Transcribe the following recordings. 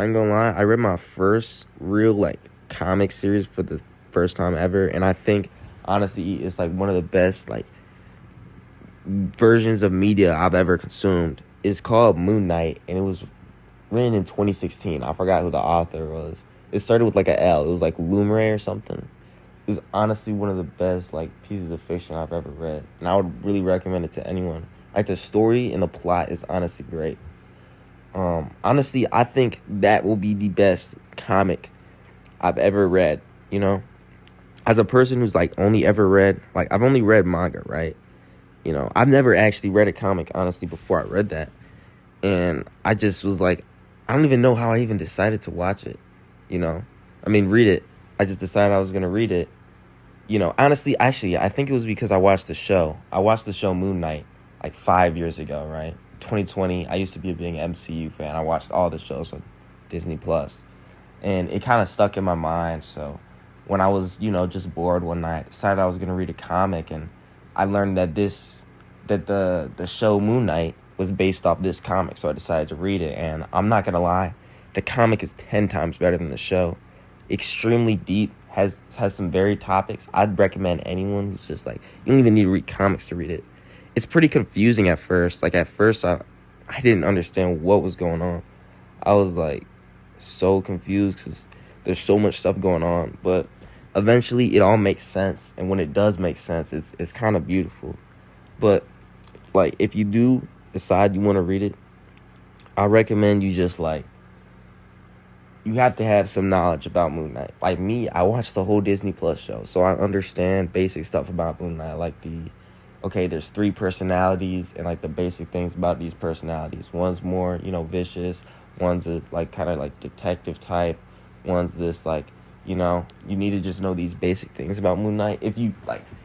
I ain't gonna lie. I read my first real like comic series for the first time ever, and I think honestly it's like one of the best like versions of media I've ever consumed. It's called Moon Knight, and it was written in 2016. I forgot who the author was. It started with like a L. It was like Lumere or something. It was honestly one of the best like pieces of fiction I've ever read, and I would really recommend it to anyone. Like the story and the plot is honestly great. Honestly, I think that will be the best comic I've ever read. You know, as a person who's like only ever read like I've only read manga, right? You know, I've never actually read a comic honestly before I read that, and I just was like, I don't even know how I even decided to watch it. You know, I mean, read it. I just decided I was gonna read it. You know, honestly, actually, I think it was because I watched the show. I watched the show Moon Knight like 5 years ago, right? 2020. I used to be a big MCU fan. I watched all the shows on Disney Plus, and it kind of stuck in my mind. So when I was, just bored one night, I decided I was gonna read a comic, and I learned that the show Moon Knight was based off this comic. So I decided to read it, and I'm not gonna lie, the comic is 10 times better than the show. Extremely deep, has some varied topics. I'd recommend anyone who's just like, you don't even need to read comics to read it. It's pretty confusing at first. Like at first I didn't understand what was going on. I was like so confused because there's so much stuff going on, but eventually it all makes sense, and when it does make sense, it's kind of beautiful. But like if you do decide you want to read it, I recommend you just like, you have to have some knowledge about Moon Knight. Like me, I watched the whole Disney Plus show, so I understand basic stuff about Moon Knight, like there's 3 personalities, and like the basic things about these personalities. One's more, vicious. One's a like kind of like detective type. One's this like, you need to just know these basic things about Moon Knight. If you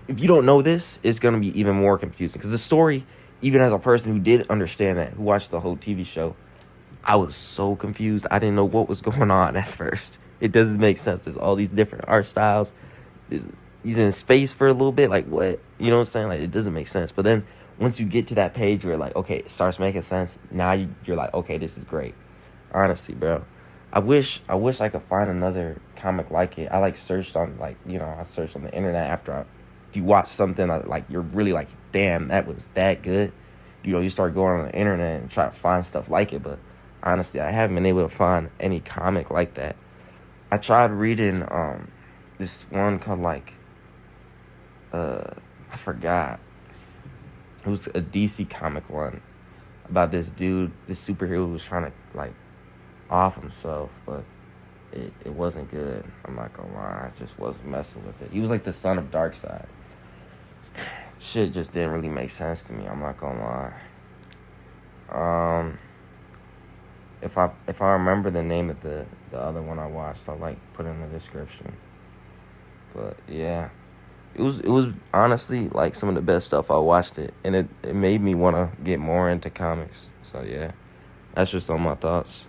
don't know this, it's gonna be even more confusing, because the story, even as a person who did understand that, who watched the whole TV show, I was so confused. I didn't know what was going on at first. It doesn't make sense. There's all these different art styles. He's in space for a little bit. Like, what? You know what I'm saying? Like, it doesn't make sense. But then once you get to that page where, like, okay, it starts making sense, now you're like, okay, this is great. Honestly, bro. I wish I could find another comic like it. I, like, searched on, like, I searched on the internet after if you watch something, like, you're really like, damn, that was that good. You start going on the internet and try to find stuff like it, but honestly, I haven't been able to find any comic like that. I tried reading this one called like I forgot. It was a DC comic one about this dude, this superhero who was trying to like off himself, but it wasn't good. I'm not gonna lie, I just wasn't messing with it. He was like the son of Darkseid. Shit just didn't really make sense to me. I'm not gonna lie. If I remember the name of the other one I watched, I'll like put it in the description. But yeah, it was honestly like some of the best stuff. I watched it, and it made me want to get more into comics. So yeah, that's just all my thoughts.